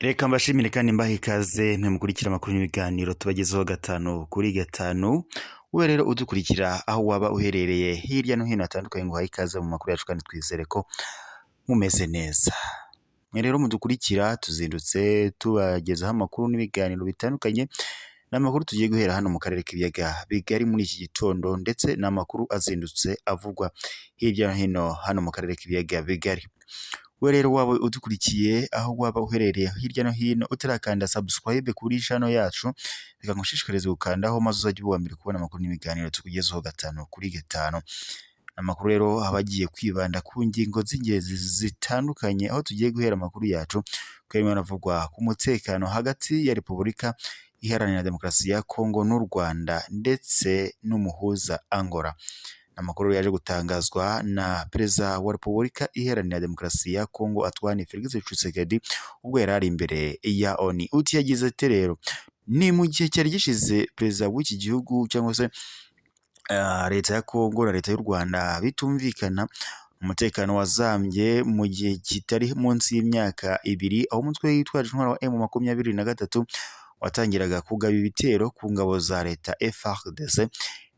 Reka mbashimire kandi mbahe ikaze mwe mukurikira amakuru n'ibiganiro tubagezaho gatanu kuri gatanu. Wowe rero udukurikira aho waba uherereye hirya no hino hatandukanye, ngo uhaye ikaze mu makuru yacu kandi twizere ko mumeze neza. Mwe rero mudukurikira tuzindutse tubagezaho amakuru n'ibiganiro bitandukanye. Ni amakuru tugiye guhera hano mu karere k'ibiyaga bigari muri iki gitondo, ndetse ni amakuru azindutse avugwa hirya no hino hano mu karere k'ibiyaga bigari. We rero waba udukurikiye aho waba uherereye hirya no hino utarakanda subscribe kuri channel yacu, reka ngushishikarize gukandaho maze uzajye uba mbere kubona amakuru n'ibiganiro tukugezaho gatanu kuri gatanu. Amakuru rero aba agiye kwibanda ku ngingo z'ingenzi zitandukanye, aho tugiye guhera amakuru yacu karimo aravugwa ku mutekano hagati ya Repubulika Iharanira Demokarasi ya Kongo n'u Rwanda ndetse n'umuhuza Angola. Amakuru yaje gutangazwa na Perezida wa Repubulika Iharanira Demokarasi ya Kongo Antoine Felix Tshisekedi ubwo yari ari imbere ya ONU. Uti yagize ati rero ni mu gihe cyari gishize perezida w'iki gihugu cyangwa se leta ya Kongo na leta y'u Rwanda bitumvikana, umutekano wazambye mu gihe kitari munsi y'imyaka ibiri, aho umutwe witwaje intwaro wa M23 watangiraga kugaba ibitero ku ngabo za leta FARDC.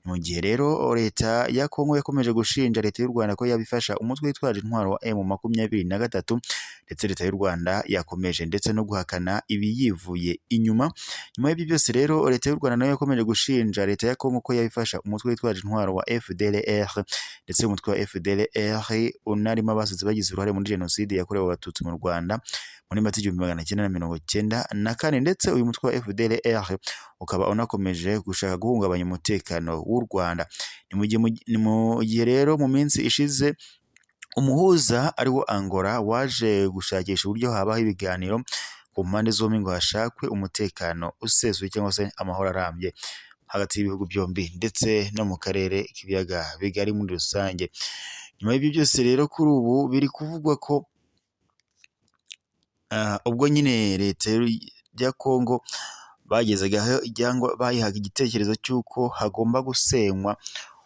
Mu gihe rero leta ya Kongo yakomeje gushinja leta y'u Rwanda ko yabifasha umutwe witwaje intwaro wa M23, ndetse leta y'u Rwanda yakomeje ndetse no guhakana ibiyivuye inyuma. Nyuma y'ibyo byose rero leta y'u Rwanda nayo yakomeje gushinja leta ya Kongo ko yabifasha umutwe witwaje intwaro wa FDLR, ndetse umutwe wa FDLR unarimo abasize bagize uruhare muri jenoside yakorewe abatutsi mu Rwanda muri Mata 1994, ndetse uyu mutwe wa FDLR ukaba unakomeje gushaka guhungabanya umutekano w'u Rwanda. Ni mu gihe rero mu minsi ishize umuhuza ariwo Angola waje gushakisha uburyo habaho ibiganiro ku mpande zombi ngo hashakwe umutekano usesuye cyangwa se amahoro arambye hagati y'ibihugu byombi ndetse no mu karere k'ibiyaga bigari muri rusange. Nyuma y'ibyo byose rero kuri ubu biri kuvugwa ko ubwo nyine leta ya Kongo bagezagaho cyangwa bayihaga igitekerezo cy'uko hagomba gusenywa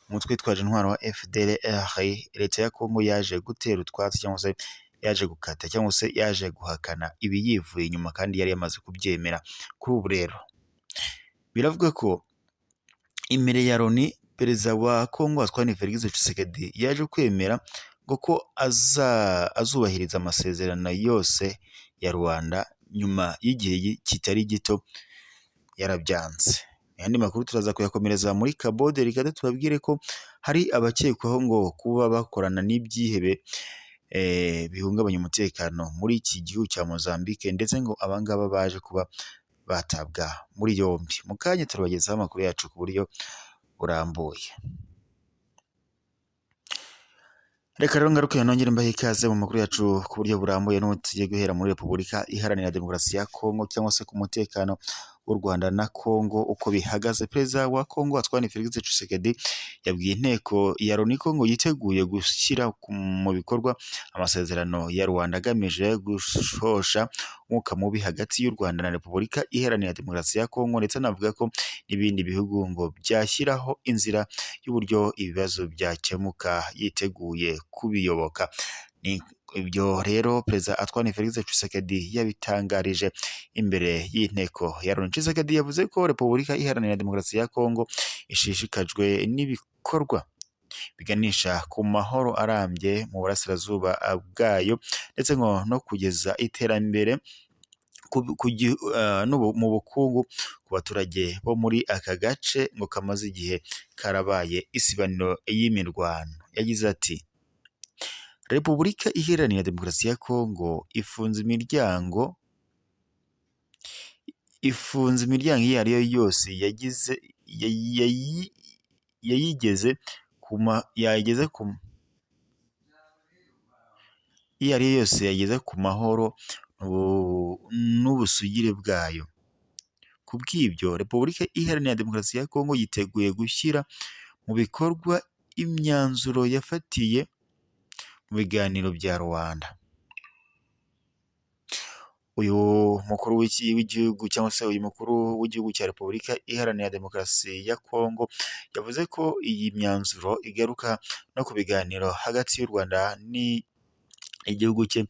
umutwe witwaje intwaro wa FDLR, leta ya Kongo yaje gutera utwatsi cyangwa se yaje gukata cyangwa se yaje guhakana ibiyivuye inyuma, kandi yari yamaze kubyemera. Kuri ubu rero biravuga ko imbere ya Loni perezida wa Kongo Antoine Felix Tshisekedi yaje kwemera ngo ko azubahiriza amasezerano yose ya Rwanda nyuma y'igihe kitari gito yarabyanze. Ayandi makuru turaza kuyakomereza muri Cabo Delgado, tubabwire ko hari abakekwaho ngo kuba bakorana n'ibyihebe bihungabanya umutekano muri iki gihugu cya Mozambique, ndetse ngo abangaba baje kuba batabwa muri yombi. Mu kanya turabagezaho amakuru yacu ku buryo burambuye. Reka rero ngaruke nongere mbahe ikaze mu makuru yacu ku buryo burambuye, n'ubu tugiye guhera muri Repubulika Iharanira Demokarasi ya Kongo cyangwa se ku mutekano w'u Rwanda na Kongo uko bihagaze. Perezida wa Kongo Antoine Felix Tshisekedi yabwiye inteko ya Loni ko ngo yiteguye gushyira mu bikorwa amasezerano ya Rwanda agamije gushosha umwuka mubi hagati y'u Rwanda na Repubulika Iharanira Demokarasi ya Kongo, ndetse anavuga ko n'ibindi bihugu ngo byashyiraho inzira y'uburyo ibibazo byakemuka yiteguye kubiyoboka. Ni ibyo rero Perezida Antoine Felix Tshisekedi yabitangarije imbere y'inteko ya Loni. Tshisekedi yavuze ko Repubulika Iharanira Demokarasi ya Kongo ishishikajwe n'ibikorwa biganisha ku mahoro arambye mu burasirazuba bwayo, ndetse ngo no kugeza iterambere mu bukungu ku baturage bo muri aka gace ngo kamaze igihe karabaye isibaniro y'imirwano. Yagize ati Repubulika Iharanira Demokarasi ya Kongo ifunze imiryango iyo ari yo yose yageze ku mahoro n'ubusugire bwayo. Ku bw'ibyo Repubulika Iharanira Demokarasi ya Kongo yiteguye gushyira mu bikorwa imyanzuro yafatiye mu biganiro bya Rwanda. Uyu mukuru w'igihugu cyangwa se uyu mukuru w'igihugu cya Repubulika Iharanira Demokarasi ya Kongo yavuze ko iyi myanzuro igaruka no ku biganiro hagati y'u Rwanda igihugu cye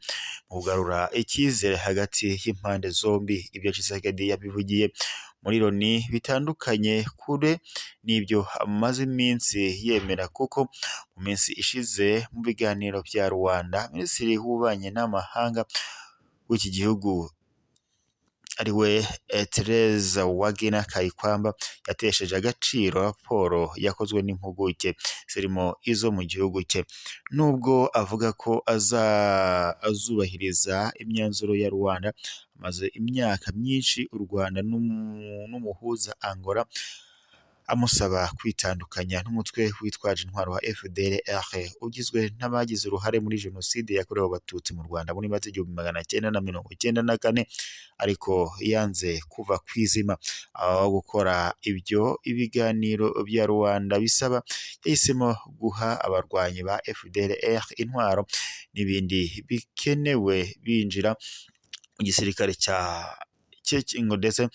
mu kugarura icyizere hagati y'impande zombi. Ibyo Tshisekedi yabivugiye muri Loni bitandukanye kure n'ibyo amaze iminsi yemera, kuko mu minsi ishize mu biganiro bya Rwanda, Minisitiri w'Ububanyi n'Amahanga w'iki gihugu ari we Tereza Wagner Kayikwamba yatesheje agaciro raporo yakozwe n'impuguke zirimo izo mu gihugu cye, nubwo avuga ko azubahiriza imyanzuro ya Rwanda. Amaze imyaka myinshi u Rwanda n'umuhuza Angola amusaba kwitandukanya n'umutwe witwaje intwaro wa FDLR ugizwe n'abagize uruhare muri jenoside yakorewe abatutsi mu Rwanda muri Mata 1994, ariko yanze kuva kwizima. Aho gukora ibyo ibiganiro bya Rwanda bisaba, yahisemo guha abarwanyi ba FDLR intwaro n'ibindi bikenewe binjira mu gisirikare cye ndetse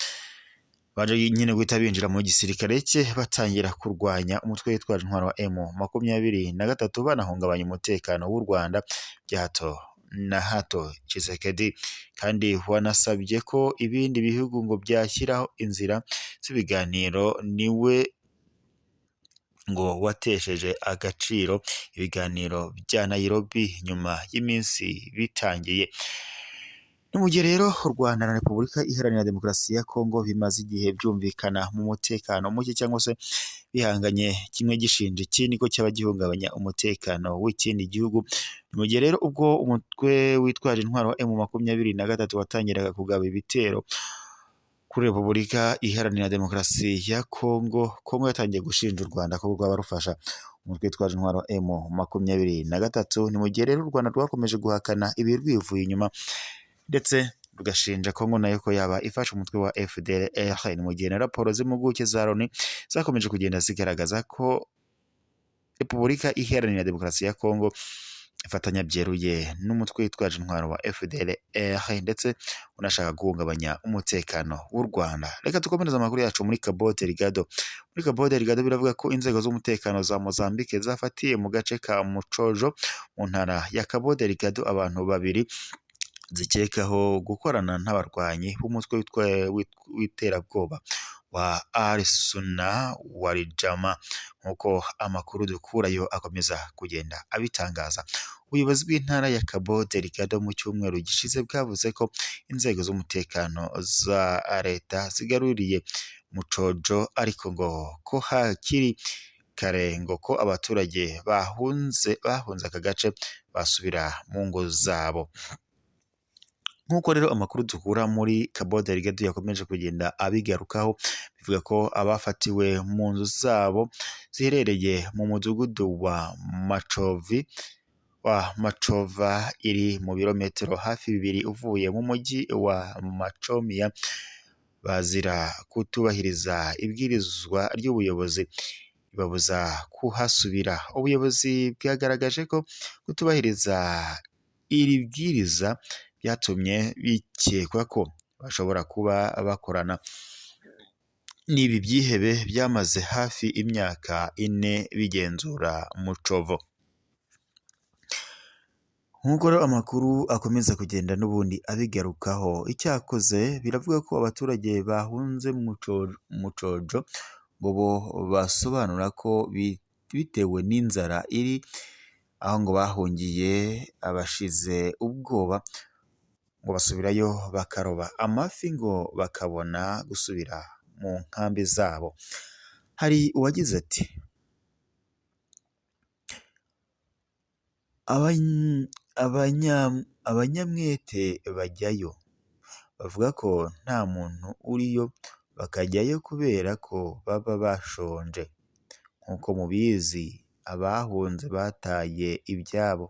baje nyine guhita binjira mu gisirikare cye batangira kurwanya umutwe witwaje intwaro wa M23 banahungabanya umutekano w'u Rwanda bya hato na hato. Tshisekedi kandi wanasabye ko ibindi bihugu ngo byashyiraho inzira z'ibiganiro, niwe ngo watesheje agaciro ibiganiro bya Nairobi nyuma y'iminsi bitangiye. Ni mu gihe rero u Rwanda na Repubulika Iharanira Demokarasi ya Kongo bimaze igihe byumvikana mu mutekano muke, cyangwa se bihanganye, kimwe gishinja ikindi ko cyaba gihungabanya umutekano w'ikindi gihugu. Ni mu gihe rero ubwo umutwe witwaje intwaro wa M23 watangiraga kugaba ibitero kuri Repubulika Iharanira Demokarasi ya Kongo, Kongo yatangiye gushinja u Rwanda ko rwaba rufasha umutwe witwaje intwaro wa M23. Ni mu gihe rero u Rwanda rwakomeje guhakana ibi rwivuye inyuma, ndetse rugashinja Kongo nayo ko yaba ifasha umutwe wa FDLR. Ni mu gihe na raporo z'impuguke za Loni zakomeje kugenda zigaragaza ko Repubulika Iharanira Demokarasi ya Kongo ifatanya byeruye n'umutwe witwaje intwaro wa FDLR, ndetse unashaka guhungabanya umutekano w'u Rwanda. Reka dukomereze amakuru yacu muri Cabo Delgado. Muri Cabo Delgado biravuga ko inzego z'umutekano za Mozambique zafatiye mu gace ka Mucojo mu ntara ya Cabo Delgado abantu babiri zikekaho gukorana n'abarwanyi b'umutwe w'iterabwoba wa Al-Sunna wal Jamaa, nk'uko amakuru dukurayo akomeza kugenda abitangaza. Ubuyobozi bw'intara ya Cabo Delgado mu cyumweru gishize bwavuze ko inzego z'umutekano za leta zigaruriye Mucojo, ariko ngo ko hakiri kare ngo ko abaturage bahunze aka gace basubira mu ngo zabo. Nk'uko rero amakuru dukura muri Cabo Delgado yakomeje kugenda abigarukaho, bivuga ko abafatiwe mu nzu zabo ziherereye mu mudugudu wa Machova iri mu birometero hafi 2 uvuye mu mujyi wa Machomia, bazira kutubahiriza ibwirizwa ry'ubuyobozi bibabuza kuhasubira. Ubuyobozi bwagaragaje ko kutubahiriza iri bwiriza byatumye bikekwa ko bashobora kuba bakorana n'ibi byihebe byamaze hafi imyaka 4 bigenzura Mucovo. Nk'uko rero amakuru akomeza kugenda n'ubundi abigarukaho, icyakoze biravuga ko abaturage bahunze Mucojo ngo bo basobanura ko bitewe n'inzara iri aho ngo bahungiye abashize ubwoba, ngo basubirayo bakaroba amafi ngo bakabona gusubira mu nkambi zabo. Hari uwagize ati abanyamwete bajyayo bavuga ko nta muntu uriyo, bakajyayo kubera ko baba bashonje. Nk'uko mubizi abahunze bataye ibyabo,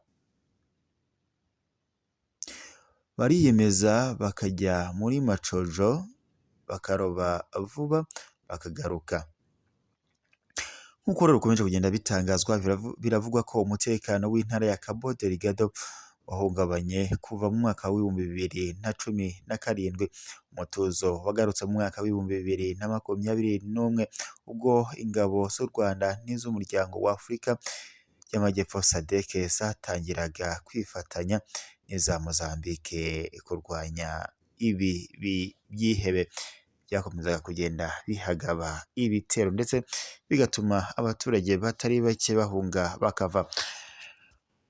bariyemeza bakajya muri Macojo bakaroba vuba bakagaruka. Nk'uko rero ukomeje kugenda bitangazwa, biravugwa ko umutekano w'intara ya Cabo Delgado wahungabanye kuva mu mwaka w'2017. Umutuzo wagarutse mu mwaka w'2021 ubwo ingabo z'u Rwanda n'iz'umuryango wa Afurika y'Amajyepfo SADC zatangiraga kwifatanya n'iza Mozambique kurwanya ibi byihebe byakomezaga kugenda bihagaba ibitero ndetse bigatuma abaturage batari bake bahunga bakava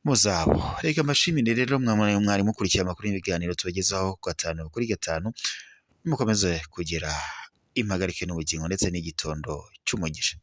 mu zabo. Reka mbashimire rero mwari mukurikiye amakuru y'ibiganiro tubagezaho gatanu kuri gatanu, mukomeze kugira impagarike n'ubugingo ndetse n'igitondo cy'umugisha.